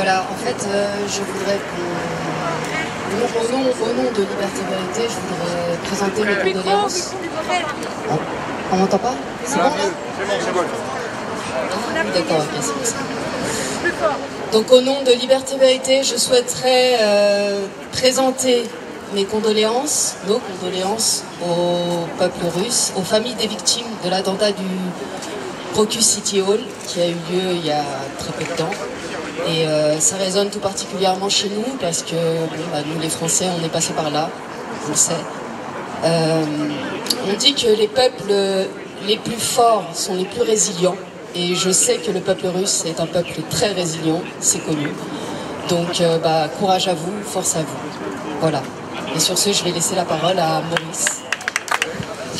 Voilà, en fait, je voudrais au nom de Liberté Vérité, je voudrais présenter mes condoléances. On m'entend pas? C'est bon là? C'est bon. Ah, oui, d'accord, ok, c'est bon ça. Donc au nom de Liberté Vérité, je souhaiterais présenter mes condoléances, nos condoléances au peuple russe, aux familles des victimes de l'attentat du Crocus City Hall qui a eu lieu il y a très peu de temps. Et ça résonne tout particulièrement chez nous parce que bon, bah, nous les Français on est passés par là, je le sais. On dit que les peuples les plus forts sont les plus résilients. Et je sais que le peuple russe est un peuple très résilient, c'est connu. Donc bah, courage à vous, force à vous. Voilà. Et sur ce, je vais laisser la parole à Maurice.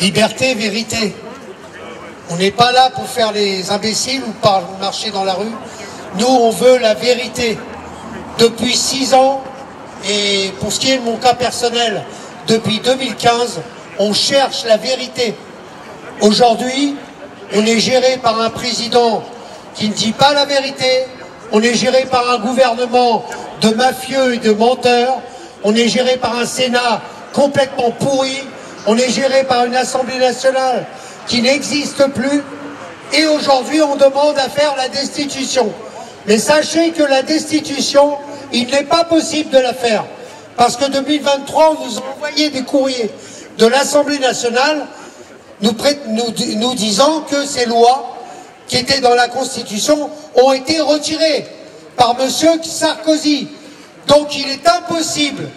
Liberté, vérité. On n'est pas là pour faire les imbéciles ou pour marcher dans la rue. Nous, on veut la vérité. Depuis 6 ans, et pour ce qui est de mon cas personnel, depuis 2015, on cherche la vérité. Aujourd'hui, on est géré par un président qui ne dit pas la vérité. On est géré par un gouvernement de mafieux et de menteurs. On est géré par un Sénat complètement pourri. On est géré par une Assemblée nationale qui n'existe plus. Et aujourd'hui, on demande à faire la destitution. Mais sachez que la destitution, il n'est pas possible de la faire. Parce que 2023, on nous a envoyé des courriers de l'Assemblée nationale nous disant que ces lois qui étaient dans la Constitution ont été retirées par M. Sarkozy. Donc il est impossible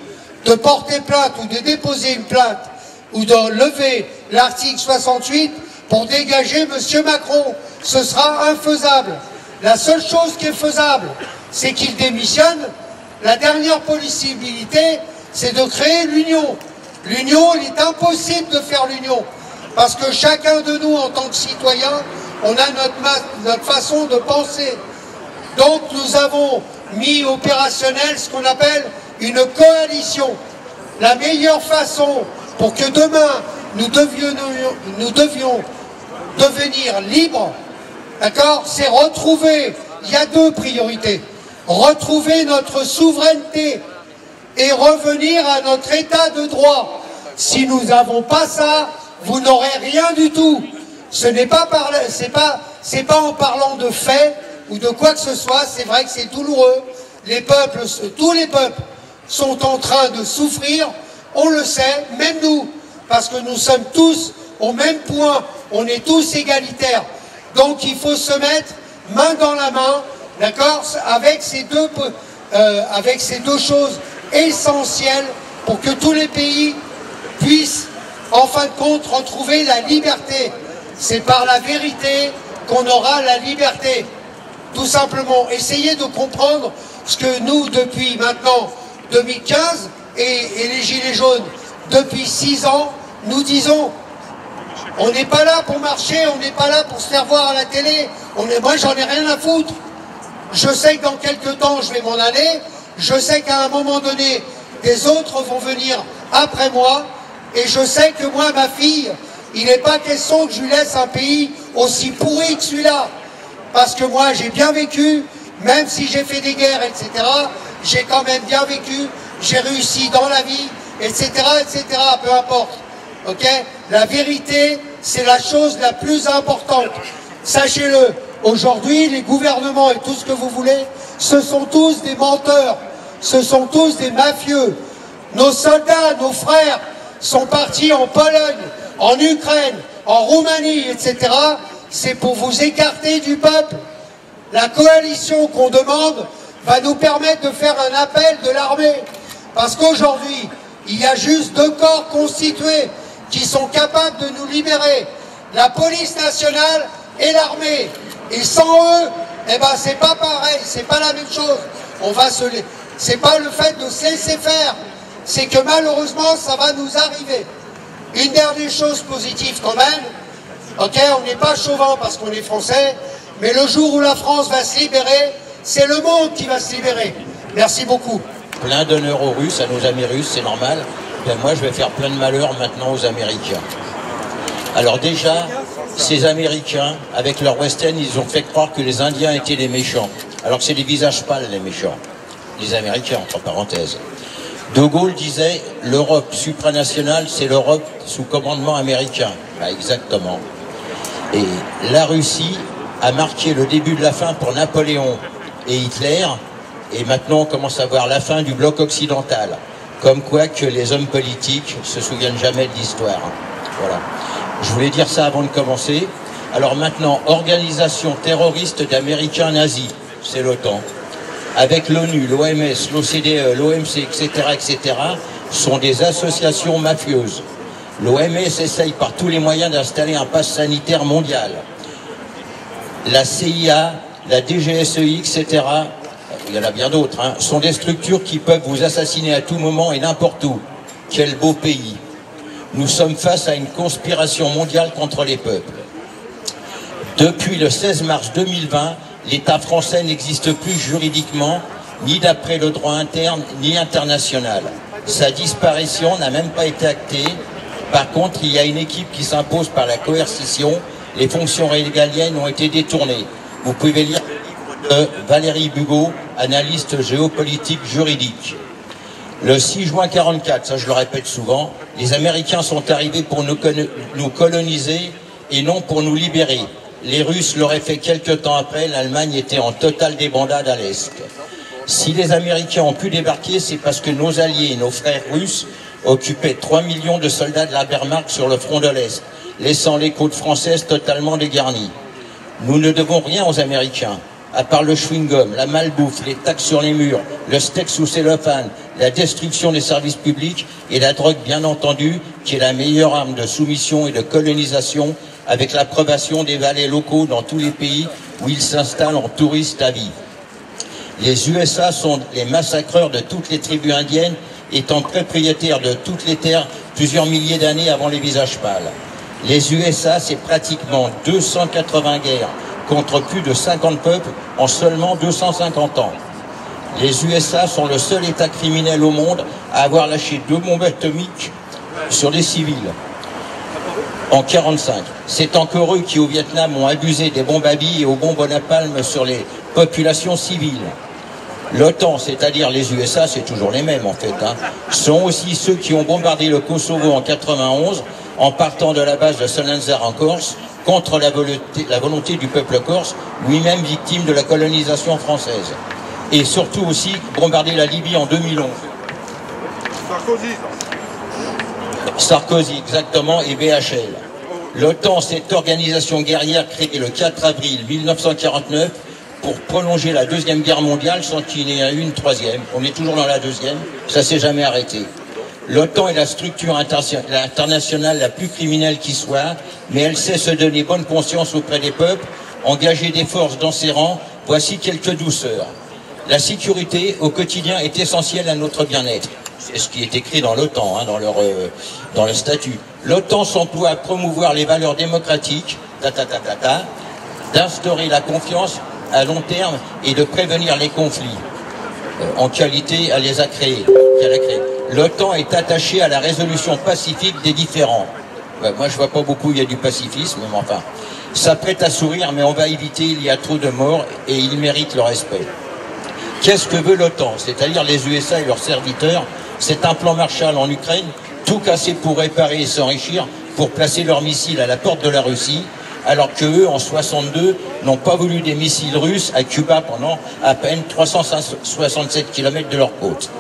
de porter plainte ou de déposer une plainte ou de lever l'article 68 pour dégager M. Macron. Ce sera infaisable. La seule chose qui est faisable, c'est qu'il démissionne. La dernière possibilité, c'est de créer l'union. L'union, il est impossible de faire l'union. Parce que chacun de nous, en tant que citoyen, on a notre façon de penser. Donc nous avons mis opérationnel ce qu'on appelle une coalition. La meilleure façon pour que demain nous devions devenir libres, d'accord, c'est retrouver, il y a 2 priorités, retrouver notre souveraineté et revenir à notre état de droit. Si nous n'avons pas ça, vous n'aurez rien du tout. Ce n'est pas c'est pas en parlant de faits ou de quoi que ce soit. C'est vrai que c'est douloureux. Les peuples, tous les peuples sont en train de souffrir. On le sait, même nous, parce que nous sommes tous au même point. On est tous égalitaires. Donc il faut se mettre main dans la main, d'accord, avec ces deux choses essentielles pour que tous les pays puissent en fin de compte retrouver la liberté. C'est par la vérité qu'on aura la liberté. Tout simplement, essayez de comprendre ce que nous, depuis maintenant 2015, et les Gilets jaunes, depuis 6 ans, nous disons. On n'est pas là pour marcher, on n'est pas là pour se faire voir à la télé. Moi, j'en ai rien à foutre. Je sais que dans quelques temps, je vais m'en aller. Je sais qu'à un moment donné, des autres vont venir après moi. Et je sais que moi, ma fille, il n'est pas question que je lui laisse un pays aussi pourri que celui-là. Parce que moi, j'ai bien vécu, même si j'ai fait des guerres, etc., j'ai quand même bien vécu, j'ai réussi dans la vie, etc., peu importe. Ok? La vérité, c'est la chose la plus importante. Sachez-le, aujourd'hui, les gouvernements et tout ce que vous voulez, ce sont tous des menteurs, ce sont tous des mafieux. Nos soldats, nos frères, sont partis en Pologne, en Ukraine, en Roumanie, etc. C'est pour vous écarter du peuple. La coalition qu'on demande va nous permettre de faire un appel de l'armée. Parce qu'aujourd'hui, il y a juste 2 corps constitués qui sont capables de nous libérer. La police nationale et l'armée. Et sans eux, eh ben, c'est pas pareil, c'est pas la même chose. C'est pas le fait de se laisser faire. C'est que malheureusement, ça va nous arriver. Une dernière chose positive quand même, ok, on n'est pas chauvin parce qu'on est français, mais le jour où la France va se libérer, c'est le monde qui va se libérer. Merci beaucoup. Plein d'honneur aux Russes, à nos amis russes, c'est normal. Ben moi, je vais faire plein de malheurs maintenant aux Américains. Alors déjà, ces Américains, avec leur western, ils ont fait croire que les Indiens étaient les méchants. alors que c'est des visages pâles les méchants, les Américains entre parenthèses. De Gaulle disait « l'Europe supranationale, c'est l'Europe sous commandement américain ». Bah, exactement. Et la Russie a marqué le début de la fin pour Napoléon et Hitler, et maintenant on commence à voir la fin du bloc occidental. Comme quoi que les hommes politiques se souviennent jamais de l'histoire. Voilà. Je voulais dire ça avant de commencer. Alors maintenant, organisation terroriste d'Américains nazis, c'est l'OTAN. Avec l'ONU, l'OMS, l'OCDE, l'OMC, etc., etc., sont des associations mafieuses. L'OMS essaye par tous les moyens d'installer un pass sanitaire mondial. La CIA, la DGSEI, etc., il y en a bien d'autres, hein, sont des structures qui peuvent vous assassiner à tout moment et n'importe où. Quel beau pays. Nous sommes face à une conspiration mondiale contre les peuples. Depuis le 16 mars 2020, l'État français n'existe plus juridiquement, ni d'après le droit interne, ni international. Sa disparition n'a même pas été actée. Par contre, il y a une équipe qui s'impose par la coercition. Les fonctions régaliennes ont été détournées. Vous pouvez lire le livre de Valérie Bugeaud, analyste géopolitique juridique. Le 6 juin 1944, ça je le répète souvent, les Américains sont arrivés pour nous coloniser et non pour nous libérer. Les Russes l'auraient fait quelques temps après, l'Allemagne était en totale débandade à l'Est. Si les Américains ont pu débarquer, c'est parce que nos alliés, nos frères russes, occupaient 3 millions de soldats de la Wehrmacht sur le front de l'Est, laissant les côtes françaises totalement dégarnies. Nous ne devons rien aux Américains, à part le chewing-gum, la malbouffe, les taxes sur les murs, le steak sous cellophane, la destruction des services publics et la drogue bien entendu, qui est la meilleure arme de soumission et de colonisation, avec l'approbation des valets locaux dans tous les pays où ils s'installent en touristes à vie. Les USA sont les massacreurs de toutes les tribus indiennes, étant propriétaires de toutes les terres plusieurs milliers d'années avant les visages pâles. Les USA, c'est pratiquement 280 guerres contre plus de 50 peuples en seulement 250 ans. Les USA sont le seul État criminel au monde à avoir lâché 2 bombes atomiques sur des civils en 1945. C'est encore eux qui, au Vietnam, ont abusé des bombes à billes et aux bombes au napalm sur les populations civiles. L'OTAN, c'est-à-dire les USA, c'est toujours les mêmes en fait, hein, sont aussi ceux qui ont bombardé le Kosovo en 1991 en partant de la base de Saint-Nazaire en Corse contre la volonté du peuple corse, lui-même victime de la colonisation française. Et surtout aussi bombarder la Libye en 2011. Sarkozy, exactement, et BHL. L'OTAN, cette organisation guerrière créée le 4 avril 1949 pour prolonger la Deuxième Guerre mondiale sans qu'il y ait eu une troisième. On est toujours dans la deuxième, ça s'est jamais arrêté. L'OTAN est la structure internationale la plus criminelle qui soit, mais elle sait se donner bonne conscience auprès des peuples, engager des forces dans ses rangs. Voici quelques douceurs. La sécurité au quotidien est essentielle à notre bien-être. C'est ce qui est écrit dans l'OTAN, hein, dans le statut. L'OTAN s'emploie à promouvoir les valeurs démocratiques, d'instaurer la confiance à long terme et de prévenir les conflits. En qualité, elle les a créés. L'OTAN est attachée à la résolution pacifique des différends. Moi, je vois pas beaucoup, il y a du pacifisme, mais enfin. S'apprête à sourire, mais on va éviter, il y a trop de morts et ils méritent le respect. Qu'est-ce que veut l'OTAN? C'est-à-dire les USA et leurs serviteurs. C'est un plan Marshall en Ukraine, tout cassé pour réparer et s'enrichir, pour placer leurs missiles à la porte de la Russie, alors qu'eux, en 62, n'ont pas voulu des missiles russes à Cuba pendant à peine 367 km de leur côte.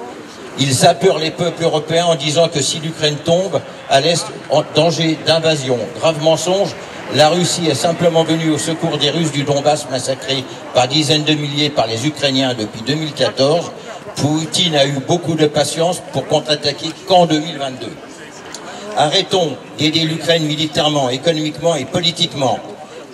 Ils apeurent les peuples européens en disant que si l'Ukraine tombe à l'Est, en danger d'invasion. Grave mensonge, la Russie est simplement venue au secours des Russes du Donbass massacrés par dizaines de milliers par les Ukrainiens depuis 2014. Poutine a eu beaucoup de patience pour contre-attaquer qu'en 2022. Arrêtons d'aider l'Ukraine militairement, économiquement et politiquement.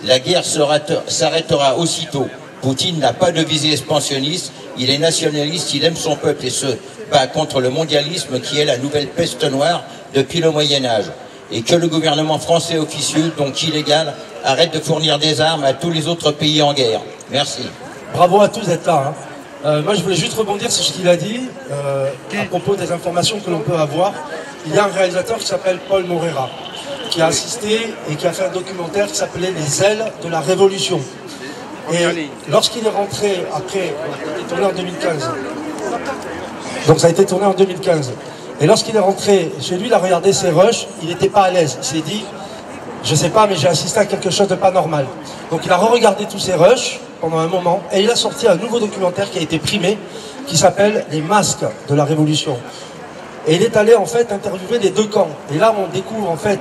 La guerre s'arrêtera aussitôt. Poutine n'a pas de visée expansionniste, il est nationaliste, il aime son peuple et se bat contre le mondialisme qui est la nouvelle peste noire depuis le Moyen-Âge. Et que le gouvernement français officieux, donc illégal, arrête de fournir des armes à tous les autres pays en guerre. Merci. Bravo à tous d'être là. Moi, je voulais juste rebondir sur ce qu'il a dit à propos des informations que l'on peut avoir. Il y a un réalisateur qui s'appelle Paul Moreira, qui a assisté et qui a fait un documentaire qui s'appelait Les ailes de la révolution. Et lorsqu'il est rentré, après, il est tourné en 2015. Donc ça a été tourné en 2015. Et lorsqu'il est rentré chez lui, il a regardé ses rushs, il n'était pas à l'aise. Il s'est dit, je sais pas, mais j'ai assisté à quelque chose de pas normal. Donc il a re-regardé tous ses rushs pendant un moment, et il a sorti un nouveau documentaire qui a été primé, qui s'appelle « Les masques de la Révolution ». Et il est allé en fait interviewer les deux camps. Et là on découvre en fait,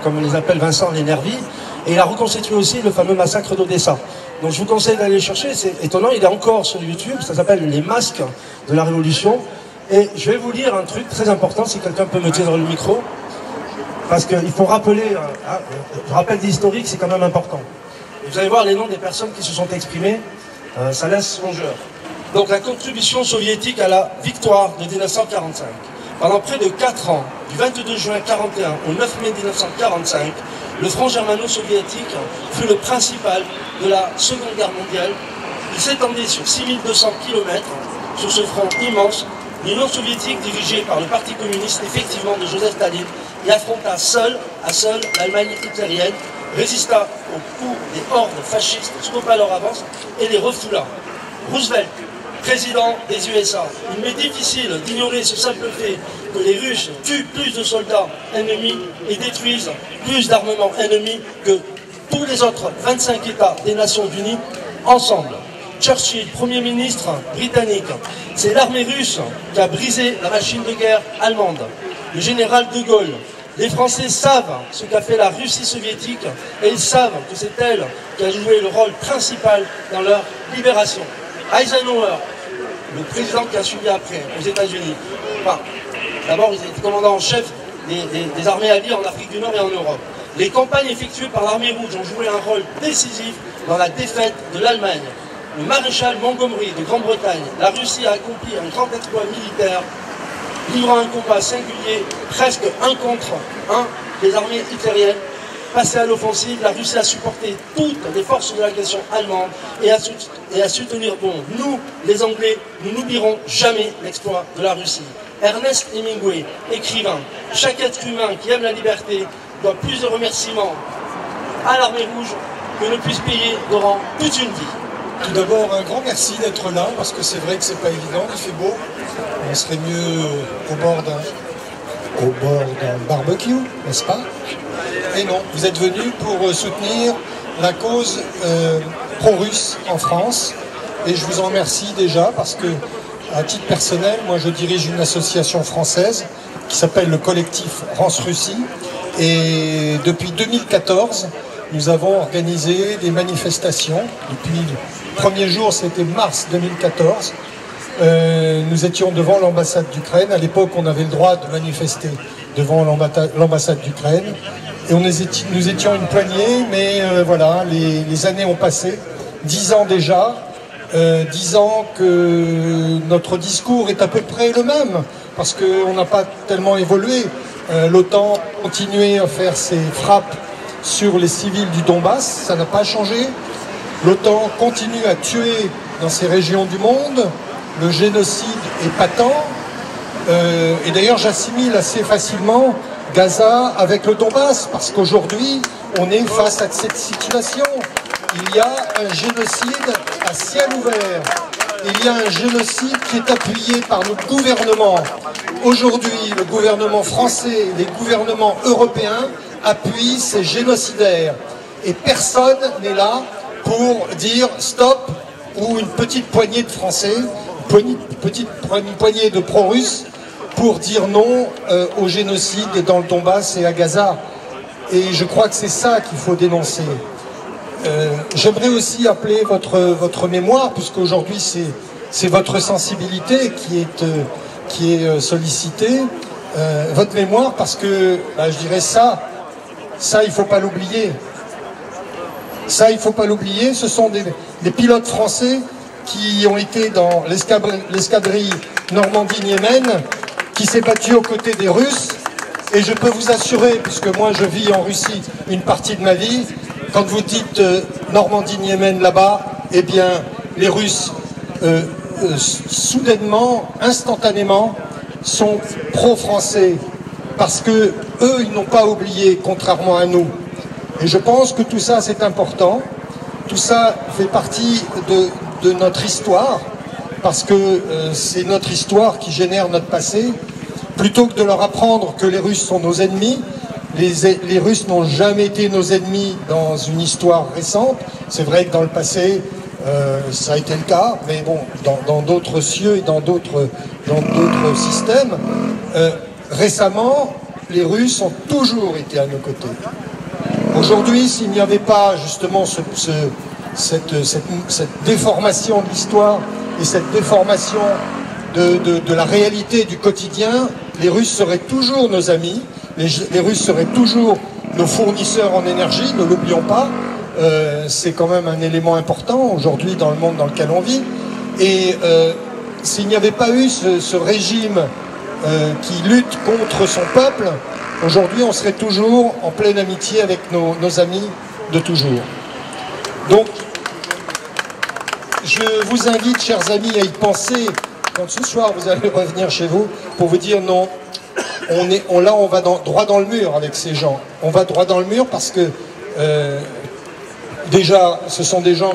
comme les appelle Vincent, les nervis, et il a reconstitué aussi le fameux massacre d'Odessa. Donc je vous conseille d'aller le chercher, c'est étonnant, il est encore sur YouTube, ça s'appelle « Les masques de la Révolution ». Et je vais vous lire un truc très important, si quelqu'un peut me tenir le micro, parce qu'il faut rappeler, je rappelle l'historique, c'est quand même important. Vous allez voir les noms des personnes qui se sont exprimées, ça laisse songeur. Donc la contribution soviétique à la victoire de 1945. Pendant près de 4 ans, du 22 juin 1941 au 9 mai 1945, le front germano-soviétique fut le principal de la Seconde Guerre mondiale. Il s'étendait sur 6200 km. Sur ce front immense, l'Union soviétique, dirigée par le Parti communiste, effectivement, de Joseph Staline, y affronta seule l'Allemagne hitlérienne, résista au coup des hordes fascistes, stoppa leur avance et les refoula. Roosevelt, président des USA, il m'est difficile d'ignorer ce simple fait que les Russes tuent plus de soldats ennemis et détruisent plus d'armements ennemis que tous les autres 25 États des Nations Unies ensemble. Churchill, Premier ministre britannique, c'est l'armée russe qui a brisé la machine de guerre allemande. Le général de Gaulle, les Français savent ce qu'a fait la Russie soviétique et ils savent que c'est elle qui a joué le rôle principal dans leur libération. Eisenhower, le président qui a suivi après aux États-Unis, enfin, d'abord il était commandant en chef des armées alliées en Afrique du Nord et en Europe. Les campagnes effectuées par l'armée rouge ont joué un rôle décisif dans la défaite de l'Allemagne. Le maréchal Montgomery de Grande-Bretagne, la Russie a accompli un grand exploit militaire, livrant un combat singulier, presque un contre un des armées hitlériennes. Passé à l'offensive, la Russie a supporté toutes les forces de l'agression allemande et a su tenir bon. Nous, les Anglais, nous n'oublierons jamais l'exploit de la Russie. Ernest Hemingway, écrivain, chaque être humain qui aime la liberté doit plus de remerciements à l'armée rouge que ne puisse payer durant toute une vie. Tout d'abord, un grand merci d'être là, parce que c'est vrai que c'est pas évident, il fait beau. On serait mieux au bord d'un barbecue, n'est-ce pas? Et non, vous êtes venus pour soutenir la cause pro-russe en France. Et je vous en remercie déjà, parce que, à titre personnel, moi je dirige une association française qui s'appelle le collectif France-Russie. Et depuis 2014, nous avons organisé des manifestations. Depuis le premier jour, c'était mars 2014. Nous étions devant l'ambassade d'Ukraine. À l'époque, on avait le droit de manifester devant l'ambassade d'Ukraine. Et nous étions une poignée, mais voilà, les années ont passé. 10 ans déjà. 10 ans que notre discours est à peu près le même, parce qu'on n'a pas tellement évolué. L'OTAN a continué à faire ses frappes sur les civils du Donbass, ça n'a pas changé. L'OTAN continue à tuer dans ces régions du monde. Le génocide est patent. Et d'ailleurs, j'assimile assez facilement Gaza avec le Donbass, parce qu'aujourd'hui, on est face à cette situation. Il y a un génocide à ciel ouvert. Il y a un génocide qui est appuyé par nos gouvernements. Aujourd'hui, le gouvernement français, les gouvernements européens appuient ces génocidaires. Et personne n'est là pour dire stop, ou une petite poignée de Français, une poignée de pro-russes, pour dire non au génocide dans le Donbass et à Gaza. Et je crois que c'est ça qu'il faut dénoncer. J'aimerais aussi appeler votre mémoire, puisqu'aujourd'hui c'est votre sensibilité qui est sollicitée, votre mémoire, parce que je dirais ça il ne faut pas l'oublier. Ça, il ne faut pas l'oublier, ce sont des pilotes français qui ont été dans l'escadrille Normandie-Niemen, qui s'est battue aux côtés des Russes. Et je peux vous assurer, puisque moi je vis en Russie une partie de ma vie, quand vous dites Normandie-Niemen là-bas, eh bien les Russes, soudainement, instantanément, sont pro-français, parce que eux, ils n'ont pas oublié, contrairement à nous. Et je pense que tout ça, c'est important. tout ça fait partie de notre histoire, parce que c'est notre histoire qui génère notre passé. Plutôt que de leur apprendre que les Russes sont nos ennemis, les Russes n'ont jamais été nos ennemis dans une histoire récente. C'est vrai que dans le passé, ça a été le cas, mais bon, dans d'autres cieux et dans d'autres systèmes, récemment, les Russes ont toujours été à nos côtés. Aujourd'hui, s'il n'y avait pas justement cette déformation de l'histoire et cette déformation de la réalité du quotidien, les Russes seraient toujours nos amis, les Russes seraient toujours nos fournisseurs en énergie, ne l'oublions pas. C'est quand même un élément important aujourd'hui dans le monde dans lequel on vit. Et s'il n'y avait pas eu ce régime qui lutte contre son peuple, aujourd'hui on serait toujours en pleine amitié avec nos amis de toujours. Donc je vous invite, chers amis, à y penser quand ce soir vous allez revenir chez vous, pour vous dire non, on va droit dans le mur avec ces gens. On va droit dans le mur parce que déjà, ce sont des gens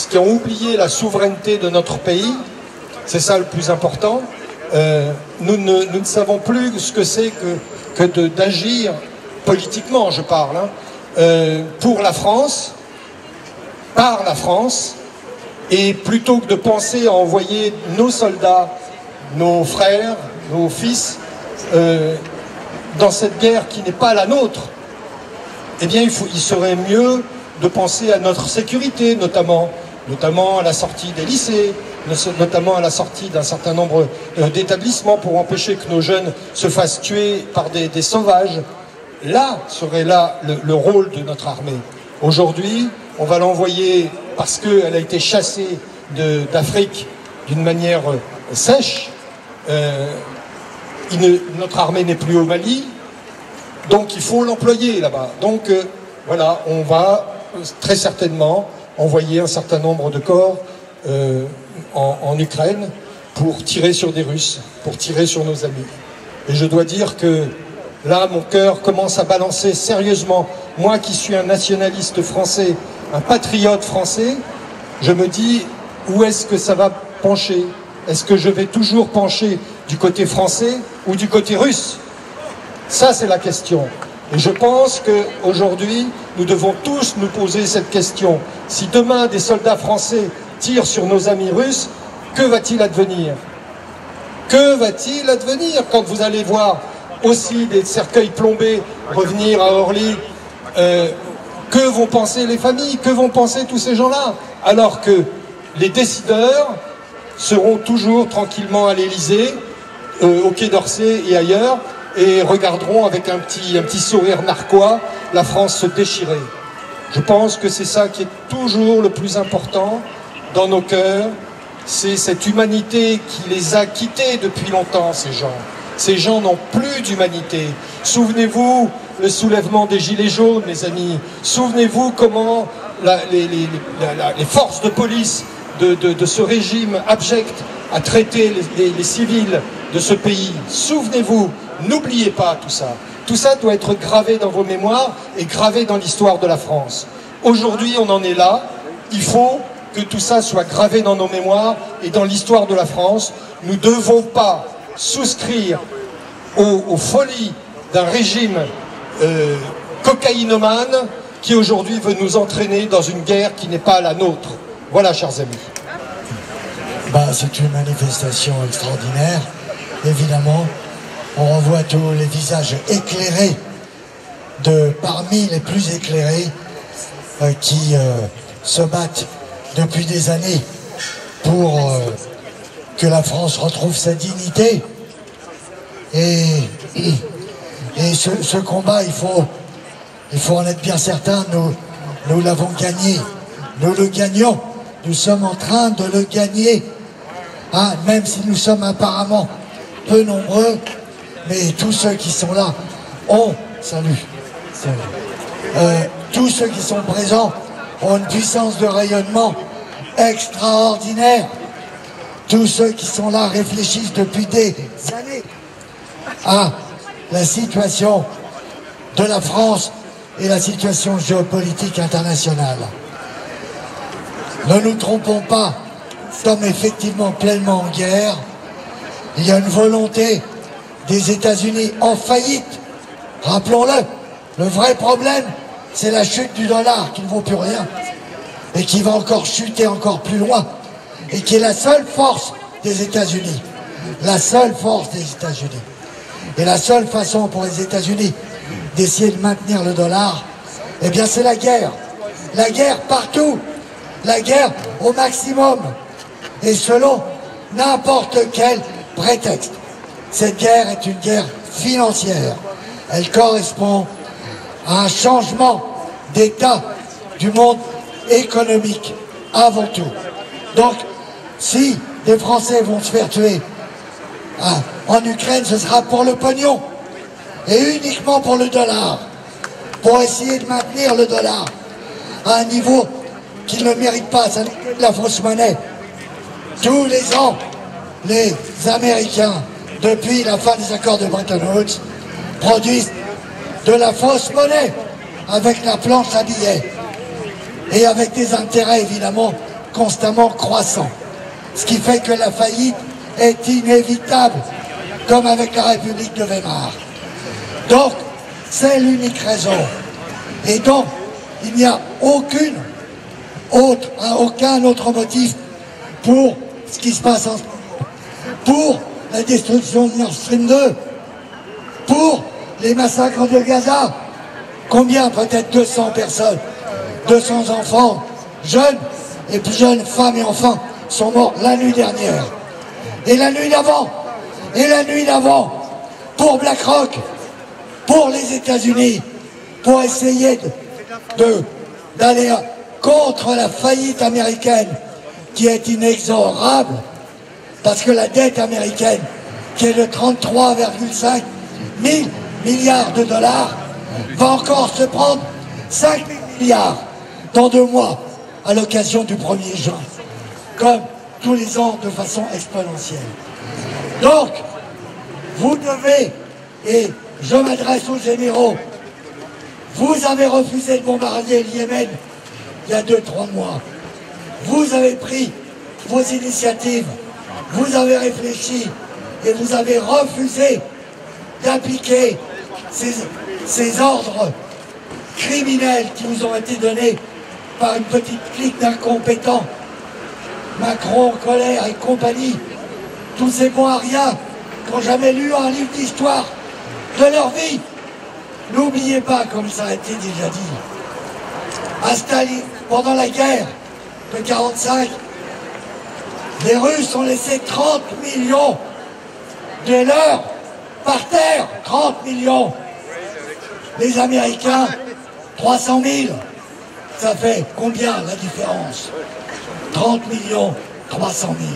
qui ont oublié la souveraineté de notre pays. C'est ça le plus important. Nous ne savons plus ce que c'est que d'agir politiquement, je parle, pour la France, par la France, et plutôt que de penser à envoyer nos soldats, nos frères, nos fils, dans cette guerre qui n'est pas la nôtre, eh bien il serait mieux de penser à notre sécurité, notamment à la sortie des lycées, notamment à la sortie d'un certain nombre d'établissements pour empêcher que nos jeunes se fassent tuer par des sauvages. Là serait le rôle de notre armée. Aujourd'hui, on va l'envoyer parce qu'elle a été chassée d'Afrique d'une manière sèche. Notre armée n'est plus au Mali, donc il faut l'employer là-bas. Donc voilà, on va très certainement envoyer un certain nombre de corps en Ukraine pour tirer sur des Russes, pour tirer sur nos amis. Et je dois dire que là, mon cœur commence à balancer sérieusement. Moi qui suis un nationaliste français, un patriote français, je me dis, où est-ce que ça va pencher? Est-ce que je vais toujours pencher du côté français ou du côté russe? Ça, c'est la question. Et je pense qu'aujourd'hui, nous devons tous nous poser cette question. Si demain, des soldats français tirent sur nos amis russes, que va-t-il advenir? Que va-t-il advenir quand vous allez voir aussi des cercueils plombés revenir à Orly? Que vont penser les familles? Que vont penser tous ces gens-là? Alors que les décideurs seront toujours tranquillement à l'Élysée, au Quai d'Orsay et ailleurs, et regarderont avec un petit sourire narquois la France se déchirer. Je pense que c'est ça qui est toujours le plus important dans nos cœurs, c'est cette humanité qui les a quittés depuis longtemps, ces gens. Ces gens n'ont plus d'humanité. Souvenez-vous le soulèvement des Gilets jaunes, mes amis. Souvenez-vous comment les forces de police de ce régime abject a traité les civils de ce pays. Souvenez-vous, n'oubliez pas tout ça. Tout ça doit être gravé dans vos mémoires et gravé dans l'histoire de la France. Aujourd'hui, on en est là. Il faut que tout ça soit gravé dans nos mémoires et dans l'histoire de la France. Nous ne devons pas souscrire aux folies d'un régime cocaïnomane qui aujourd'hui veut nous entraîner dans une guerre qui n'est pas la nôtre. Voilà, chers amis. C'est une manifestation extraordinaire, évidemment. On revoit tous les visages éclairés, parmi les plus éclairés, qui se battent depuis des années pour que la France retrouve sa dignité. Et ce combat, il faut en être bien certain, nous l'avons gagné. Nous le gagnons. Nous sommes en train de le gagner. Même si nous sommes apparemment peu nombreux, mais tous ceux qui sont là ont, tous ceux qui sont présents ont une puissance de rayonnement extraordinaire. Tous ceux qui sont là réfléchissent depuis des années à la situation de la France et la situation géopolitique internationale. Ne nous trompons pas, nous sommes effectivement pleinement en guerre. Il y a une volonté des États-Unis en faillite. Rappelons-le, le vrai problème, c'est la chute du dollar qui ne vaut plus rien et qui va encore chuter encore plus loin et qui est la seule force des États-Unis. La seule force des États-Unis. Et la seule façon pour les États-Unis d'essayer de maintenir le dollar, eh bien c'est la guerre. La guerre partout. La guerre au maximum. Et selon n'importe quel prétexte. Cette guerre est une guerre financière. Elle correspond à un changement d'état du monde économique avant tout. Donc, si des Français vont se faire tuer en Ukraine, ce sera pour le pognon et uniquement pour le dollar, pour essayer de maintenir le dollar à un niveau qu'il ne mérite pas. Ça n'est que de la fausse monnaie. Tous les ans, les Américains, depuis la fin des accords de Bretton Woods, produisent de la fausse monnaie avec la planche à billets et avec des intérêts évidemment constamment croissants. Ce qui fait que la faillite est inévitable, comme avec la République de Weimar. Donc, c'est l'unique raison. Et donc, il n'y a aucun autre motif pour ce qui se passe en ce moment, pour la destruction de Nord Stream 2, pour les massacres de Gaza. Combien? Peut-être 200 personnes, 200 enfants, jeunes et plus jeunes, femmes et enfants, sont morts la nuit dernière. Et la nuit d'avant, et la nuit d'avant, pour BlackRock, pour les États-Unis, pour essayer d'aller contre la faillite américaine qui est inexorable, parce que la dette américaine, qui est de 33,5 000 milliards de dollars, va encore se prendre 5 000 milliards dans 2 mois, à l'occasion du 1er juin, comme tous les ans de façon exponentielle. Donc, vous devez, et je m'adresse aux généraux, vous avez refusé de bombarder le Yémen il y a 2-3 mois. Vous avez pris vos initiatives, vous avez réfléchi et vous avez refusé d'appliquer ces ordres criminels qui vous ont été donnés par une petite clique d'incompétents. Macron, Colère et compagnie, tous ces bons à rien qui n'ont jamais lu un livre d'histoire de leur vie. N'oubliez pas, comme ça a été déjà dit, à Staline, pendant la guerre de 1945, les Russes ont laissé 30 millions de leurs par terre, 30 millions. Les Américains, 300 000. Ça fait combien la différence? 30 millions, 300 000.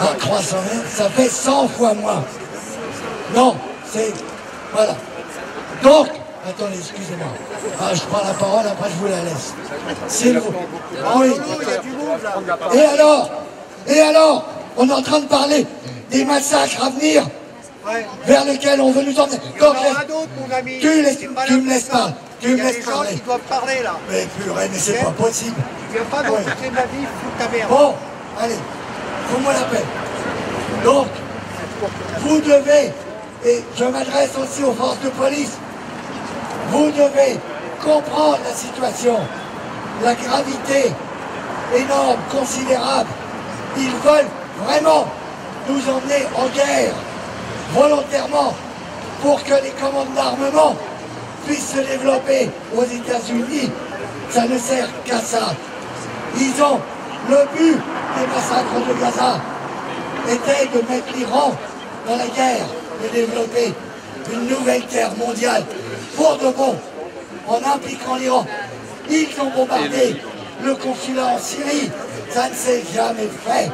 Ah, 300 000, ça fait 100 fois moins. Non, c'est... Voilà. Donc, attendez, excusez-moi. Ah, je prends la parole, après je vous la laisse. C'est le... Oui. Et alors, on est en train de parler des massacres à venir vers lesquels on veut nous emmener. Donc, tu me laisses pas. Tu me laisses parler. Ils doivent parler là. Mais purée, mais c'est pas possible. Tu viens pas d'entrer ma vie, fous ta merde. Bon, allez, fous-moi la paix. Donc, vous devez, et je m'adresse aussi aux forces de police, vous devez comprendre la situation, la gravité énorme, considérable. Ils veulent vraiment nous emmener en guerre, volontairement, pour que les commandes d'armement puissent se développer aux États-Unis. Ça ne sert qu'à ça. Ils ont le but des massacres de Gaza était de mettre l'Iran dans la guerre, de développer une nouvelle guerre mondiale pour de bon, en impliquant l'Iran. Ils ont bombardé le consulat en Syrie, ça ne s'est jamais fait.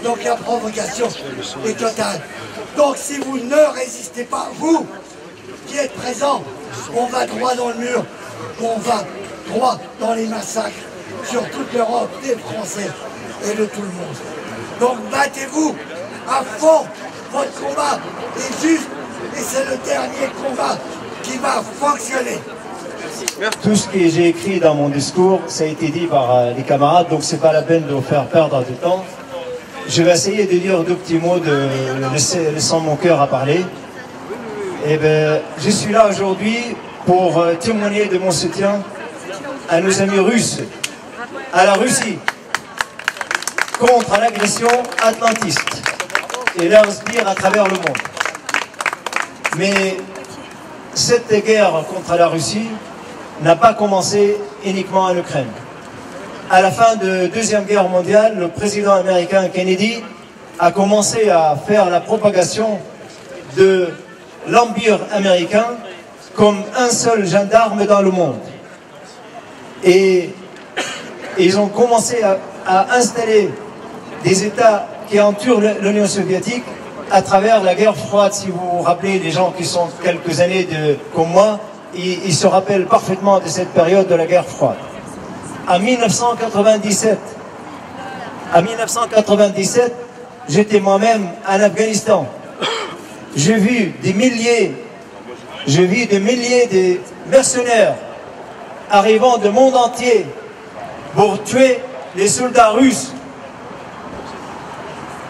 Donc la provocation est totale. Donc si vous ne résistez pas, vous qui êtes présents, on va droit dans le mur, on va droit dans les massacres sur toute l'Europe, des Français et de tout le monde. Donc battez-vous à fond, votre combat est juste et c'est le dernier combat qui va fonctionner. tout ce que j'ai écrit dans mon discours, ça a été dit par les camarades, donc c'est pas la peine de vous faire perdre du temps. Je vais essayer de dire deux petits mots, de laissant mon cœur à parler. Et ben, je suis là aujourd'hui pour témoigner de mon soutien à nos amis russes, à la Russie, contre l'agression atlantiste et leurs sbires à travers le monde. Mais cette guerre contre la Russie n'a pas commencé uniquement en Ukraine. À la fin de la Deuxième Guerre mondiale, le président américain Kennedy a commencé à faire la propagation de l'empire américain comme un seul gendarme dans le monde. Et ils ont commencé à installer des États qui entourent l'Union soviétique à travers la guerre froide. Si vous vous rappelez, les gens qui sont quelques années comme moi, ils se rappellent parfaitement de cette période de la guerre froide. En 1997, j'étais moi-même en Afghanistan. J'ai vu des milliers de mercenaires arrivant du monde entier pour tuer les soldats russes,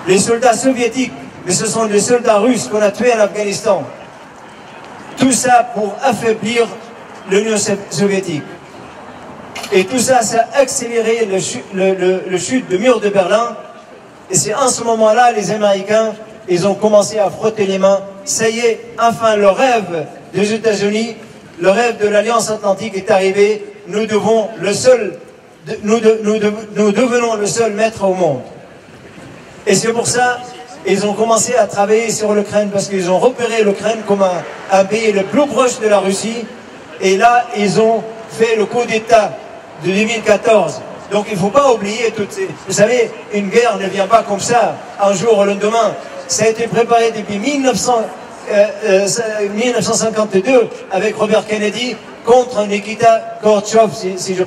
les soldats soviétiques, mais ce sont les soldats russes qu'on a tués en Afghanistan. Tout ça pour affaiblir l'Union soviétique. Et tout ça, ça a accéléré le chute du mur de Berlin. Et c'est en ce moment-là, les Américains, ils ont commencé à frotter les mains. Ça y est, enfin, le rêve des États-Unis, le rêve de l'Alliance Atlantique est arrivé. Nous devenons le seul maître au monde. Et c'est pour ça qu'ils ont commencé à travailler sur l'Ukraine, parce qu'ils ont repéré l'Ukraine comme un pays le plus proche de la Russie. Et là, ils ont fait le coup d'État de 2014. Donc il ne faut pas oublier toutes ces... Vous savez, une guerre ne vient pas comme ça, un jour au lendemain. Ça a été préparé depuis 1952 avec Robert Kennedy contre Nikita Khrouchtchev, si je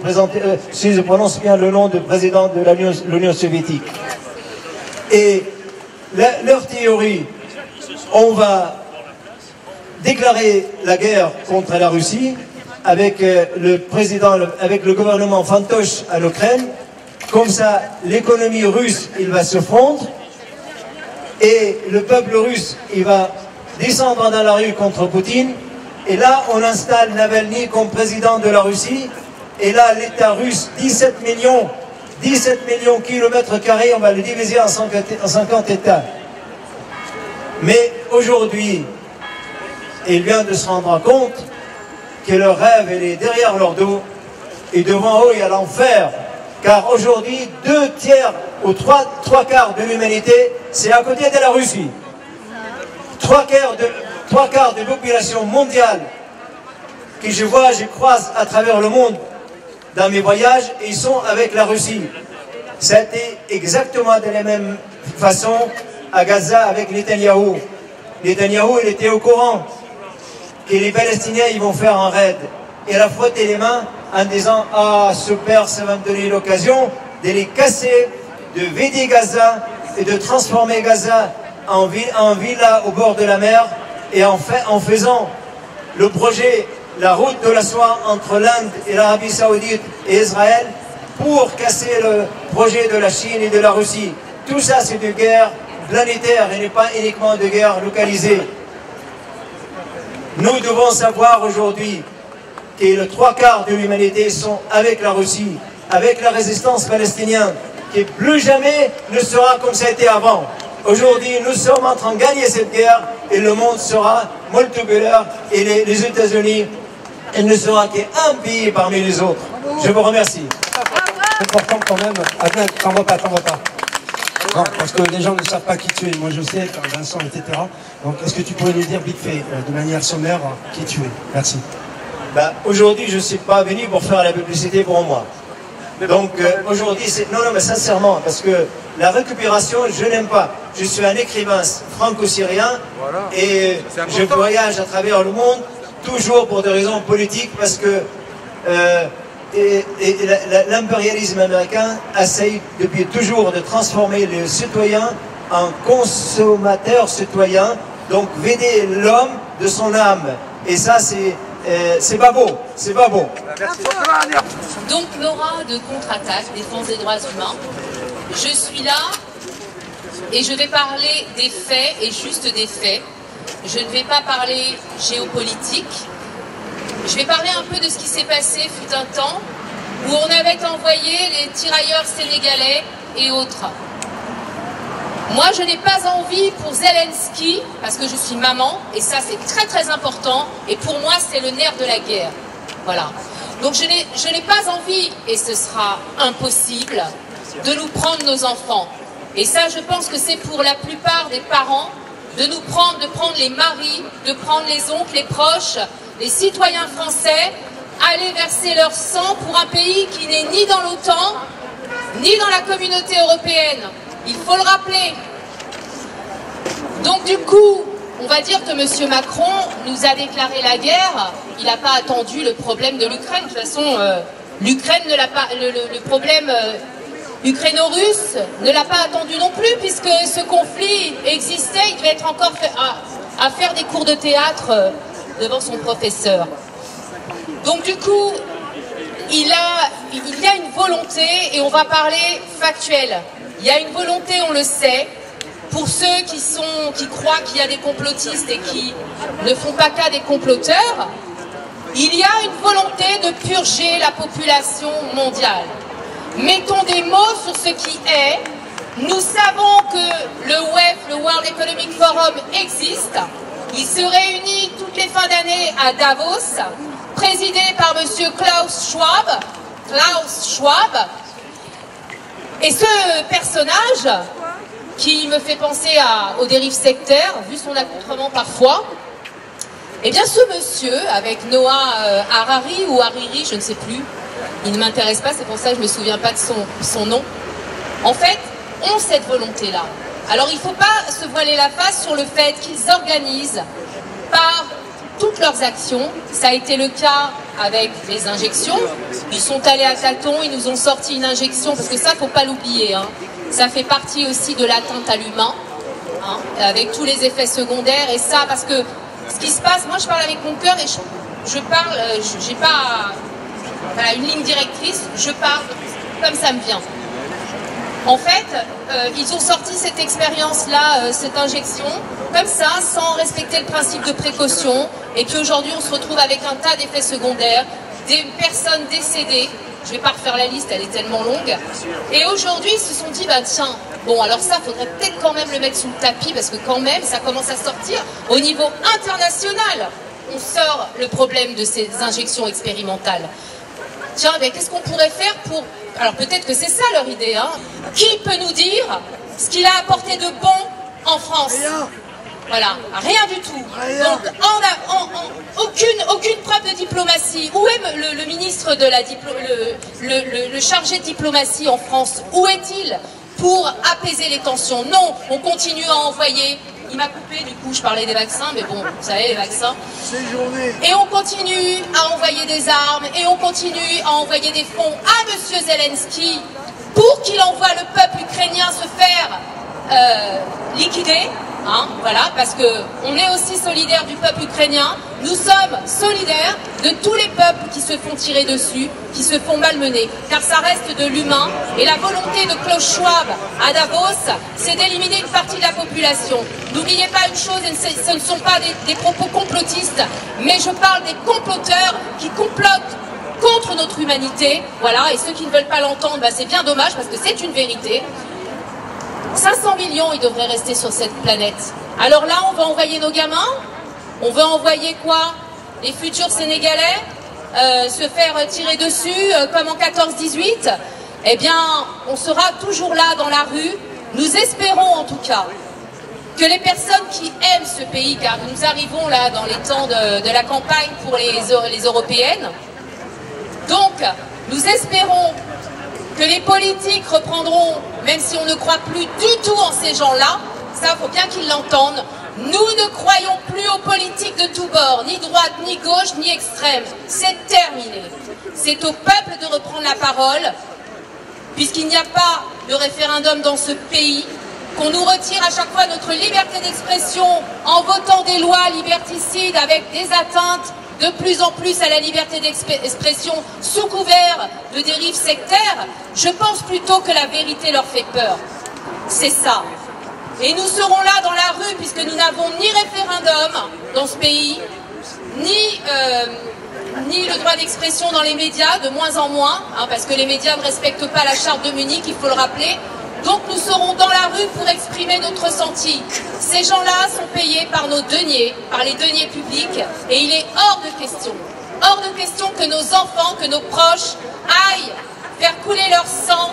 prononce bien le nom du président de l'Union soviétique. Et leur théorie, on va déclarer la guerre contre la Russie avec le gouvernement fantoche à l'Ukraine. Comme ça, l'économie russe, il va se fondre et le peuple russe, il va descendre dans la rue contre Poutine. Et là, on installe Navalny comme président de la Russie. Et là, l'État russe, 17 millions kilomètres carrés, on va le diviser en 50 États. Mais aujourd'hui, il vient de se rendre compte que leur rêve, il est derrière leur dos, et devant eux, il y a l'enfer. Car aujourd'hui, 2 tiers ou 3 quarts de l'humanité, c'est à côté de la Russie. 3 quarts de population mondiale que je croise à travers le monde dans mes voyages, et ils sont avec la Russie. Ça a été exactement de la même façon à Gaza avec Netanyahou. Netanyahou, il était au courant que les Palestiniens, ils vont faire un raid. Il a frotté les mains en disant « Ah, super, ça va me donner l'occasion de les casser, de vider Gaza et de transformer Gaza en villa au bord de la mer, et en faisant le projet, la route de la soie entre l'Inde et l'Arabie Saoudite et Israël, pour casser le projet de la Chine et de la Russie. » Tout ça, c'est de guerre planétaire et n'est pas uniquement de guerre localisée. Nous devons savoir aujourd'hui que les 3 quarts de l'humanité sont avec la Russie, avec la résistance palestinienne, qui plus jamais ne sera comme ça a été avant. Aujourd'hui, nous sommes en train de gagner cette guerre et le monde sera multicolore, et les États-Unis, il ne sera qu'un pays parmi les autres. Je vous remercie. C'est important quand même. Attends, t'en vas pas. Non, parce que les gens ne savent pas qui tu es. Moi je sais, Vincent, etc. Donc est-ce que tu pourrais nous dire vite fait, de manière sommaire, qui tu es? Merci. Aujourd'hui, je ne suis pas venu pour faire la publicité pour moi. Donc aujourd'hui, non, mais sincèrement, parce que la récupération, je n'aime pas. Je suis un écrivain franco-syrien et je voyage à travers le monde, toujours pour des raisons politiques, parce que l'impérialisme américain essaye depuis toujours de transformer les citoyens en consommateurs citoyens, donc vider l'homme de son âme. Et ça, c'est c'est pas beau, c'est pas beau. Donc Nora de Contre-Attaque, Défense des droits humains, je suis là et je vais parler des faits et juste des faits. Je ne vais pas parler géopolitique. Je vais parler un peu de ce qui s'est passé fut un temps où on avait envoyé les tirailleurs sénégalais et autres. Moi, je n'ai pas envie pour Zelensky, parce que je suis maman, et ça c'est très très important, et pour moi c'est le nerf de la guerre. Voilà. Donc je n'ai pas envie, et ce sera impossible, de nous prendre nos enfants. Et ça, je pense que c'est pour la plupart des parents, de prendre les maris, de prendre les oncles, les proches, les citoyens français, aller verser leur sang pour un pays qui n'est ni dans l'OTAN, ni dans la communauté européenne. Il faut le rappeler. Donc du coup, on va dire que M. Macron nous a déclaré la guerre. Il n'a pas attendu le problème de l'Ukraine. De toute façon, l'Ukraine ne l'a pas, le problème ukraino-russe ne l'a pas attendu non plus, puisque ce conflit existait. Il devait être encore à faire des cours de théâtre devant son professeur. Donc du coup, il y a une volonté, et on va parler factuel. Il y a une volonté, on le sait, pour ceux qui croient qu'il y a des complotistes et qui ne font pas cas des comploteurs, il y a une volonté de purger la population mondiale. Mettons des mots sur ce qui est. Nous savons que le WEF, le World Economic Forum, existe. Il se réunit toutes les fins d'année à Davos, présidé par M. Klaus Schwab. Et ce personnage, qui me fait penser aux dérives sectaires, vu son accoutrement parfois, eh bien ce monsieur, avec Noah Harari ou Hariri, je ne sais plus, il ne m'intéresse pas, c'est pour ça que je ne me souviens pas de son nom, en fait, ont cette volonté-là. Alors il ne faut pas se voiler la face sur le fait qu'ils organisent par toutes leurs actions. Ça a été le cas avec les injections. Ils sont allés à tâtons, ils nous ont sorti une injection, parce que ça, il ne faut pas l'oublier, hein. Ça fait partie aussi de l'atteinte à l'humain, hein, avec tous les effets secondaires. Et ça, parce que ce qui se passe, moi je parle avec mon cœur et je parle, j'ai pas voilà, une ligne directrice, je parle comme ça me vient. En fait, ils ont sorti cette expérience-là, cette injection, comme ça, sans respecter le principe de précaution, et puis aujourd'hui on se retrouve avec un tas d'effets secondaires, des personnes décédées. Je ne vais pas refaire la liste, elle est tellement longue. Et aujourd'hui, ils se sont dit, bah tiens, bon alors ça, faudrait peut-être quand même le mettre sous le tapis, parce que quand même, ça commence à sortir au niveau international. On sort le problème de ces injections expérimentales. Tiens, mais qu'est-ce qu'on pourrait faire pour... Alors peut-être que c'est ça leur idée, hein. Qui peut nous dire ce qu'il a apporté de bon en France? Voilà, rien du tout. Donc, aucune preuve de diplomatie. Où est le ministre de la le chargé de diplomatie en France? Où est-il pour apaiser les tensions? Non, on continue à envoyer. Il m'a coupé, du coup, je parlais des vaccins, mais bon, vous savez, les vaccins. Et on continue à envoyer des armes, et on continue à envoyer des fonds à M. Zelensky pour qu'il envoie le peuple ukrainien se faire liquider. Hein, voilà, parce qu'on est aussi solidaire du peuple ukrainien. Nous sommes solidaires de tous les peuples qui se font tirer dessus, qui se font malmener, car ça reste de l'humain. Et la volonté de Klaus Schwab à Davos, c'est d'éliminer une partie de la population. N'oubliez pas une chose, ce ne sont pas des propos complotistes, mais je parle des comploteurs qui complotent contre notre humanité. Voilà, et ceux qui ne veulent pas l'entendre, bah, c'est bien dommage, parce que c'est une vérité. 500 millions, ils devraient rester sur cette planète. Alors là, on va envoyer nos gamins. On veut envoyer quoi? Les futurs Sénégalais se faire tirer dessus comme en 14-18. Eh bien, on sera toujours là dans la rue. Nous espérons en tout cas que les personnes qui aiment ce pays, car nous arrivons là dans les temps de la campagne pour les européennes, donc nous espérons que les politiques reprendront, même si on ne croit plus du tout en ces gens-là, ça faut bien qu'ils l'entendent, nous ne croyons plus aux politiques de tous bords, ni droite, ni gauche, ni extrême. C'est terminé. C'est au peuple de reprendre la parole, puisqu'il n'y a pas de référendum dans ce pays, qu'on nous retire à chaque fois notre liberté d'expression en votant des lois liberticides avec des atteintes de plus en plus à la liberté d'expression sous couvert de dérives sectaires, je pense plutôt que la vérité leur fait peur. C'est ça. Et nous serons là dans la rue puisque nous n'avons ni référendum dans ce pays, ni le droit d'expression dans les médias, de moins en moins, hein, parce que les médias ne respectent pas la charte de Munich, il faut le rappeler. Donc nous serons dans la rue pour exprimer notre ressenti. Ces gens-là sont payés par nos deniers, par les deniers publics, et il est hors de question que nos enfants, que nos proches aillent faire couler leur sang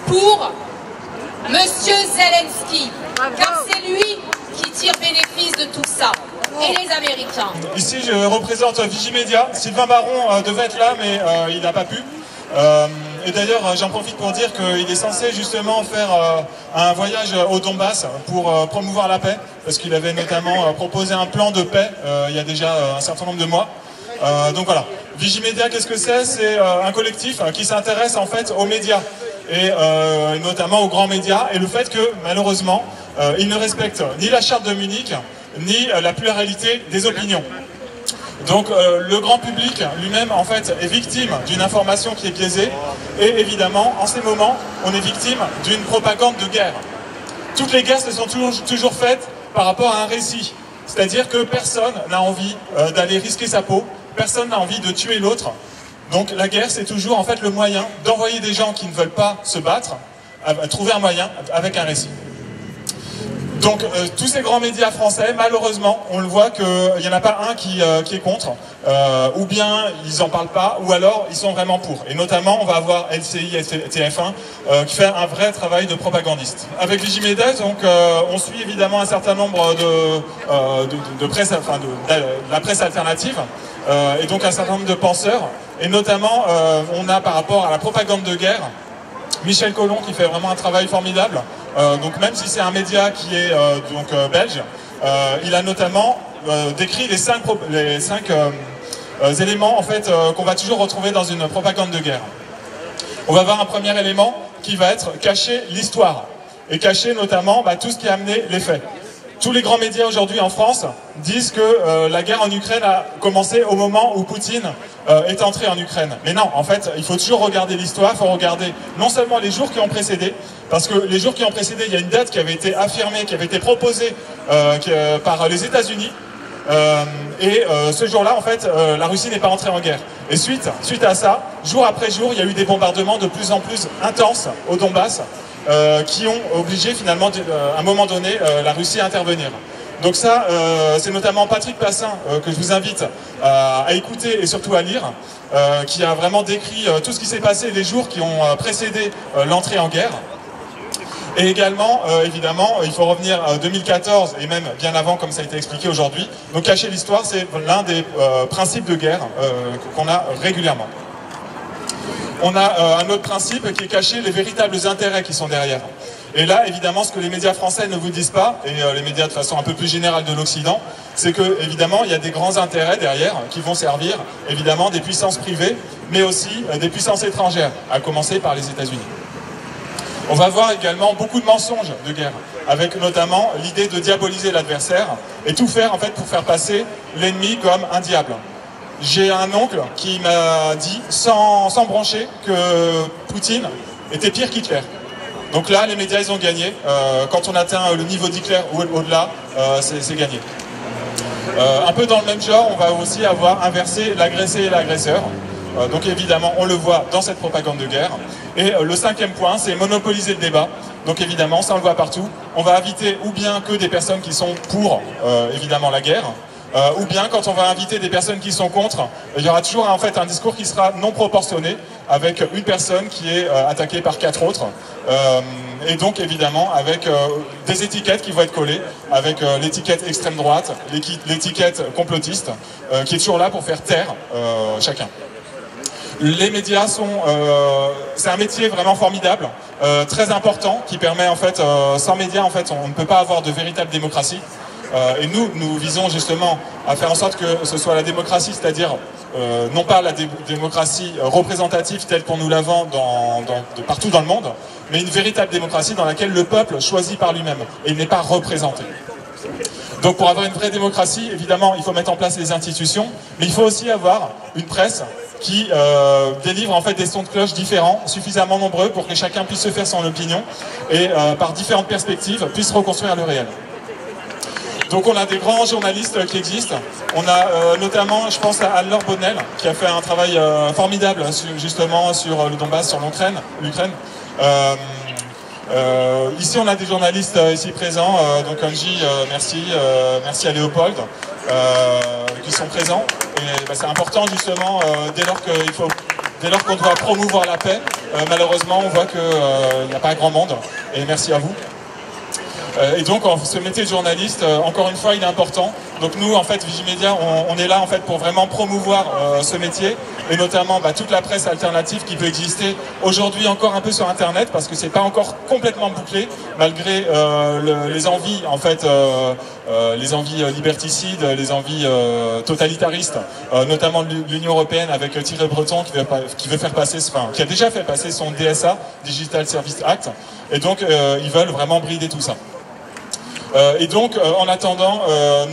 pour Monsieur Zelensky, car c'est lui qui tire bénéfice de tout ça, et les Américains. Ici je représente Vigimedia. Sylvain Baron devait être là, mais il n'a pas pu. Et d'ailleurs, j'en profite pour dire qu'il est censé justement faire un voyage au Donbass pour promouvoir la paix, parce qu'il avait notamment proposé un plan de paix il y a déjà un certain nombre de mois. Donc voilà, Vigimedia, qu'est-ce que c'est? C'est un collectif qui s'intéresse en fait aux médias, et notamment aux grands médias, et le fait que malheureusement, ils ne respectent ni la charte de Munich, ni la pluralité des opinions. Donc le grand public lui-même en fait est victime d'une information qui est biaisée, et évidemment en ces moments on est victime d'une propagande de guerre. Toutes les guerres se sont toujours faites par rapport à un récit, c'est-à-dire que personne n'a envie d'aller risquer sa peau, personne n'a envie de tuer l'autre. Donc la guerre c'est toujours en fait le moyen d'envoyer des gens qui ne veulent pas se battre, à trouver un moyen avec un récit. Donc tous ces grands médias français, malheureusement, on le voit qu'il n'y en a pas un qui est contre, ou bien ils n'en parlent pas, ou alors ils sont vraiment pour. Et notamment, on va avoir LCI et TF1 qui fait un vrai travail de propagandiste. Avec Vigimedia, donc, on suit évidemment un certain nombre de presse, enfin de la presse alternative, et donc un certain nombre de penseurs. Et notamment, on a par rapport à la propagande de guerre, Michel Collomb qui fait vraiment un travail formidable. Donc même si c'est un média qui est belge, il a notamment décrit les cinq éléments en fait qu'on va toujours retrouver dans une propagande de guerre. On va voir un premier élément qui va être cacher l'histoire, et cacher notamment tout ce qui a amené les faits. Tous les grands médias aujourd'hui en France disent que la guerre en Ukraine a commencé au moment où Poutine est entré en Ukraine. Mais non, en fait, il faut toujours regarder l'histoire, il faut regarder non seulement les jours qui ont précédé, parce que les jours qui ont précédé, il y a une date qui avait été affirmée, qui avait été proposée par les États-Unis, et ce jour-là, en fait, la Russie n'est pas entrée en guerre. Et suite à ça, jour après jour, il y a eu des bombardements de plus en plus intenses au Donbass, qui ont obligé finalement, à un moment donné, la Russie à intervenir. Donc ça, c'est notamment Patrick Passin, que je vous invite à écouter et surtout à lire, qui a vraiment décrit tout ce qui s'est passé les jours qui ont précédé l'entrée en guerre. Et également, évidemment, il faut revenir à 2014 et même bien avant, comme ça a été expliqué aujourd'hui. Donc cacher l'histoire, c'est l'un des principes de guerre qu'on a régulièrement. On a un autre principe qui est cacher les véritables intérêts qui sont derrière. Et là, évidemment, ce que les médias français ne vous disent pas, et les médias de façon un peu plus générale de l'Occident, c'est que, évidemment, il y a des grands intérêts derrière qui vont servir, évidemment, des puissances privées, mais aussi des puissances étrangères, à commencer par les États-Unis. On va voir également beaucoup de mensonges de guerre, avec notamment l'idée de diaboliser l'adversaire et tout faire en fait pour faire passer l'ennemi comme un diable. J'ai un oncle qui m'a dit, sans broncher, que Poutine était pire qu'Hitler. Donc là, les médias, ils ont gagné. Quand on atteint le niveau d'Hitler ou au-delà, c'est gagné. Un peu dans le même genre, on va aussi avoir inversé l'agressé et l'agresseur. Donc évidemment, on le voit dans cette propagande de guerre. Et le cinquième point, c'est monopoliser le débat. Donc évidemment, ça on le voit partout. On va inviter ou bien que des personnes qui sont pour, évidemment, la guerre, ou bien quand on va inviter des personnes qui sont contre, il y aura toujours en fait un discours qui sera non proportionné, avec une personne qui est attaquée par 4 autres. Et donc évidemment avec des étiquettes qui vont être collées, avec l'étiquette extrême droite, l'étiquette complotiste, qui est toujours là pour faire taire chacun. Les médias sont, c'est un métier vraiment formidable, très important, qui permet en fait, sans médias en fait, on ne peut pas avoir de véritable démocratie. Et nous visons justement à faire en sorte que ce soit la démocratie, c'est-à-dire non pas la démocratie représentative telle qu'on nous la vend partout dans le monde, mais une véritable démocratie dans laquelle le peuple choisit par lui-même et il n'est pas représenté. Donc pour avoir une vraie démocratie, évidemment, il faut mettre en place les institutions, mais il faut aussi avoir une presse qui délivre en fait des sons de cloche différents, suffisamment nombreux pour que chacun puisse se faire son opinion et par différentes perspectives puisse reconstruire le réel. Donc on a des grands journalistes qui existent. On a notamment, je pense à Anne-Laure Bonnel, qui a fait un travail formidable justement sur le Donbass, sur l'Ukraine. Ici on a des journalistes ici présents, donc Angie, merci à Léopold, qui sont présents. Et c'est important justement dès lors qu'on doit promouvoir la paix, malheureusement on voit qu'il n'y a pas grand monde, et merci à vous. Et donc ce métier de journaliste, encore une fois, il est important. Donc nous, en fait, Vigimedia, on est là en fait pour vraiment promouvoir ce métier, et notamment toute la presse alternative qui peut exister aujourd'hui encore un peu sur Internet, parce que c'est pas encore complètement bouclé, malgré les envies en fait, les envies liberticides, les envies totalitaristes, notamment de l'Union européenne avec Thierry Breton qui veut faire passer, qui a déjà fait passer son DSA, Digital Service Act, et donc ils veulent vraiment brider tout ça. Et donc, en attendant,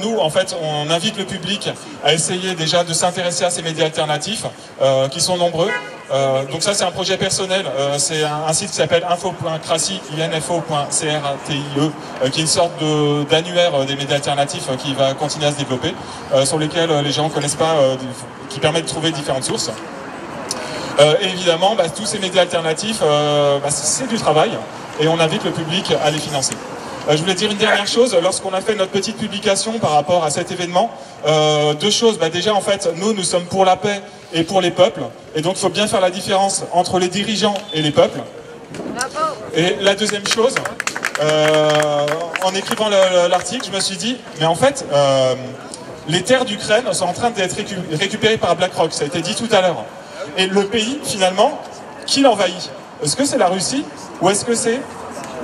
nous, en fait, on invite le public à essayer déjà de s'intéresser à ces médias alternatifs, qui sont nombreux. Donc ça, c'est un projet personnel. C'est un site qui s'appelle info.cratie, info.cratie, qui est une sorte d'annuaire des médias alternatifs qui va continuer à se développer, sur lesquels les gens ne connaissent pas, qui permet de trouver différentes sources. Et évidemment, tous ces médias alternatifs, c'est du travail, et on invite le public à les financer. Je voulais dire une dernière chose, lorsqu'on a fait notre petite publication par rapport à cet événement, deux choses. Déjà, en fait, nous sommes pour la paix et pour les peuples, et donc il faut bien faire la différence entre les dirigeants et les peuples. Et la deuxième chose, en écrivant l'article, je me suis dit, mais en fait, les terres d'Ukraine sont en train d'être récupérées par BlackRock, ça a été dit tout à l'heure. Et le pays, finalement, qui l'envahit? Est-ce que c'est la Russie, ou est-ce que c'est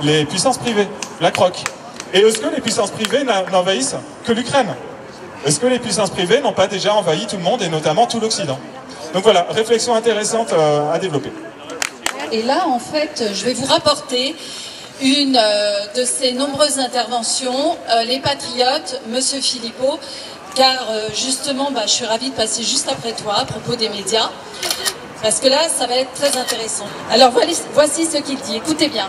les puissances privées, BlackRock? Et est-ce que les puissances privées n'envahissent que l'Ukraine? Est-ce que les puissances privées n'ont pas déjà envahi tout le monde, et notamment tout l'Occident? Donc voilà, réflexion intéressante à développer. Et là, en fait, je vais vous rapporter une de ces nombreuses interventions, les Patriotes, Monsieur Philippot, car justement, je suis ravie de passer juste après toi à propos des médias, parce que là, ça va être très intéressant. Alors voici ce qu'il dit, écoutez bien.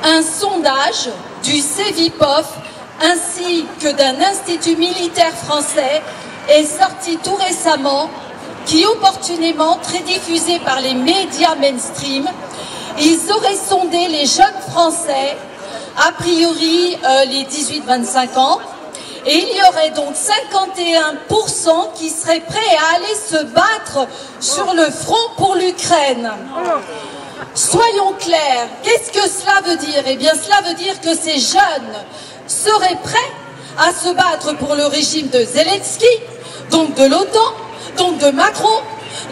Un sondage du Cevipof ainsi que d'un institut militaire français est sorti tout récemment, qui opportunément, très diffusé par les médias mainstream, ils auraient sondé les jeunes Français, a priori les 18-25 ans, et il y aurait donc 51% qui seraient prêts à aller se battre sur le front pour l'Ukraine. Soyons clairs, qu'est-ce que cela veut dire? Eh bien, cela veut dire que ces jeunes seraient prêts à se battre pour le régime de Zelensky, donc de l'OTAN, donc de Macron,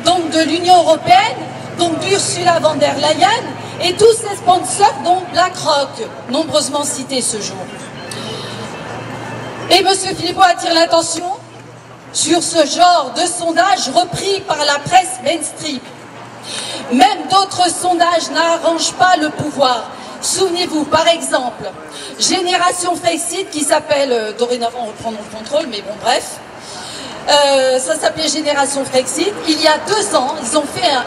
donc de l'Union européenne, donc d'Ursula von der Leyen et tous ces sponsors, dont BlackRock, nombreusement cités ce jour. Et M. Philippot attire l'attention sur ce genre de sondage repris par la presse mainstream. Même d'autres sondages n'arrangent pas le pouvoir. Souvenez-vous, par exemple, Génération Frexit, qui s'appelle, dorénavant reprendre le contrôle, mais bon bref, ça s'appelait Génération Frexit. Il y a 2 ans,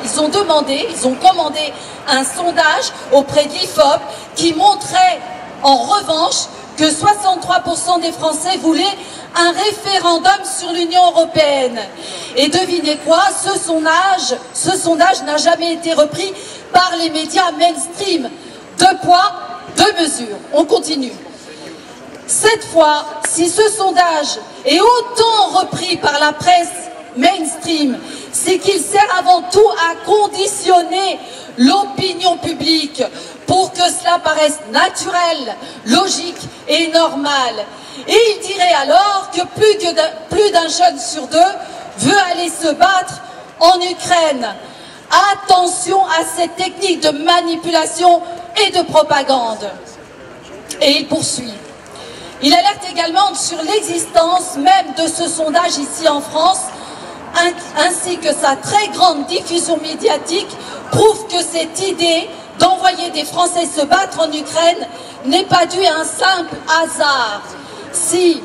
ils ont commandé un sondage auprès de l'IFOP qui montrait en revanche que 63% des Français voulaient un référendum sur l'Union européenne. Et devinez quoi, ce sondage n'a jamais été repris par les médias mainstream. 2 poids, 2 mesures. On continue. Cette fois, si ce sondage est autant repris par la presse mainstream, c'est qu'il sert avant tout à conditionner l'opinion publique pour que cela paraisse naturel, logique et normal. Et il dirait alors que plus d'un jeune sur 2 veut aller se battre en Ukraine. Attention à cette technique de manipulation et de propagande. Et il poursuit. Il alerte également sur l'existence même de ce sondage ici en France, ainsi que sa très grande diffusion médiatique prouve que cette idée d'envoyer des Français se battre en Ukraine n'est pas due à un simple hasard. si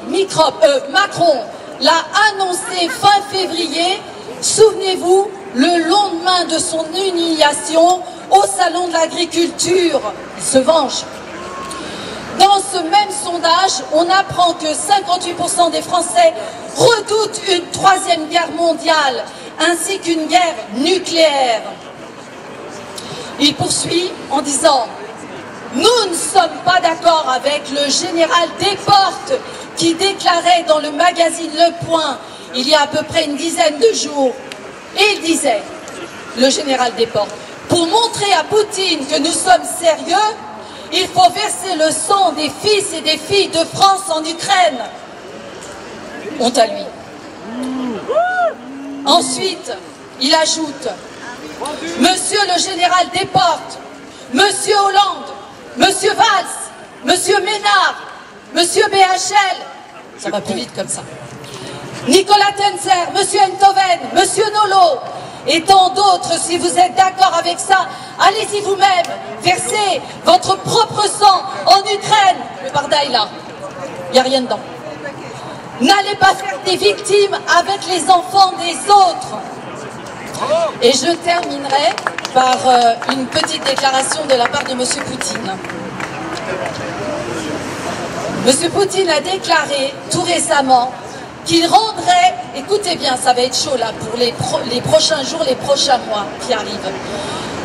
Macron l'a annoncé fin février, souvenez-vous, le lendemain de son humiliation au salon de l'agriculture, il se venge. Dans ce même sondage, on apprend que 58% des Français redoutent une troisième guerre mondiale, ainsi qu'une guerre nucléaire. Il poursuit en disant « Nous ne sommes pas d'accord avec le général Desportes qui déclarait dans le magazine Le Point, il y a à peu près une dizaine de jours, et il disait, le général Desportes, pour montrer à Poutine que nous sommes sérieux, il faut verser le sang des fils et des filles de France en Ukraine. » Honte à lui. Ensuite, il ajoute « Monsieur le général Desportes, Monsieur Hollande, Monsieur Valls, Monsieur Ménard, Monsieur BHL, ça va plus vite comme ça, Nicolas Tenzer, Monsieur Enthoven, Monsieur Nolot, et tant d'autres, si vous êtes d'accord avec ça, allez-y vous-même, versez votre propre sang en Ukraine. » Le barda est là, il n'y a rien dedans. « N'allez pas faire des victimes avec les enfants des autres. » Et je terminerai par une petite déclaration de la part de M. Poutine. M. Poutine a déclaré tout récemment qu'il rendrait, écoutez bien, ça va être chaud là pour les prochains jours, les prochains mois qui arrivent.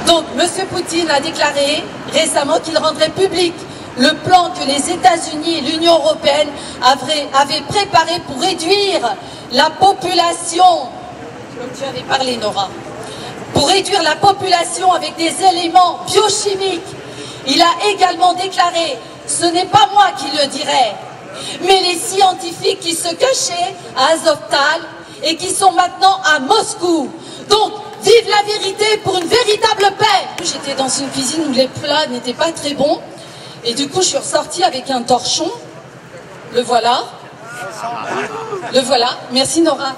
Donc M. Poutine a déclaré récemment qu'il rendrait public le plan que les États-Unis et l'Union européenne avaient préparé pour réduire la population, comme tu avais parlé Nora, pour réduire la population avec des éléments biochimiques. Il a également déclaré, ce n'est pas moi qui le dirai, mais les scientifiques qui se cachaient à Azovstal et qui sont maintenant à Moscou. Donc, vive la vérité pour une véritable paix. J'étais dans une cuisine où les plats n'étaient pas très bons et du coup je suis ressortie avec un torchon. Le voilà. Le voilà. Merci Nora.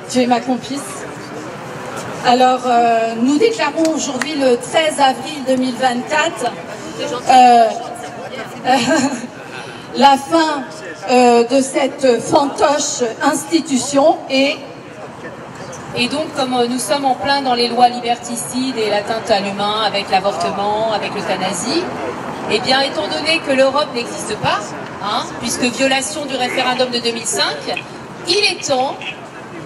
Tu es ma complice. Alors, nous déclarons aujourd'hui le 13 avril 2024 la fin de cette fantoche institution et donc comme nous sommes en plein dans les lois liberticides et l'atteinte à l'humain avec l'avortement, avec l'euthanasie, eh bien étant donné que l'Europe n'existe pas, hein, puisque violation du référendum de 2005, il est temps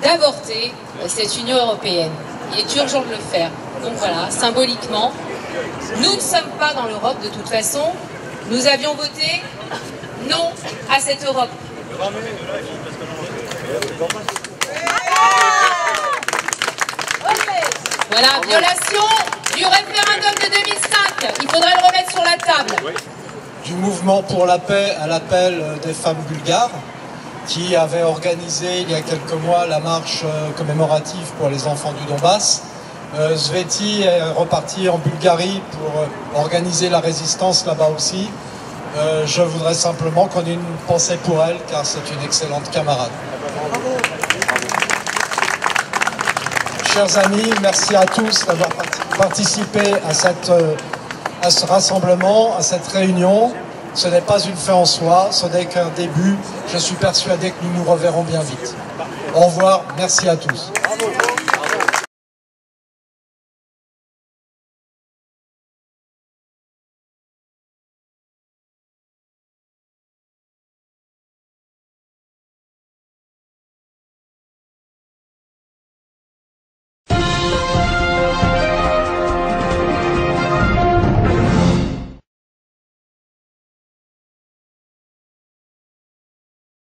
d'avorter cette Union européenne. Il est urgent de le faire. Donc voilà, symboliquement, nous ne sommes pas dans l'Europe de toute façon. Nous avions voté non à cette Europe. Voilà, violation du référendum de 2005. Il faudrait le remettre sur la table. Du mouvement pour la paix à l'appel des femmes bulgares qui avaient organisé il y a quelques mois la marche commémorative pour les enfants du Donbass. Sveti est reparti en Bulgarie pour organiser la résistance là-bas aussi. Je voudrais simplement qu'on ait une pensée pour elle, car c'est une excellente camarade. Chers amis, merci à tous d'avoir participé à ce rassemblement, à cette réunion. Ce n'est pas une fin en soi, ce n'est qu'un début. Je suis persuadé que nous nous reverrons bien vite. Au revoir, merci à tous.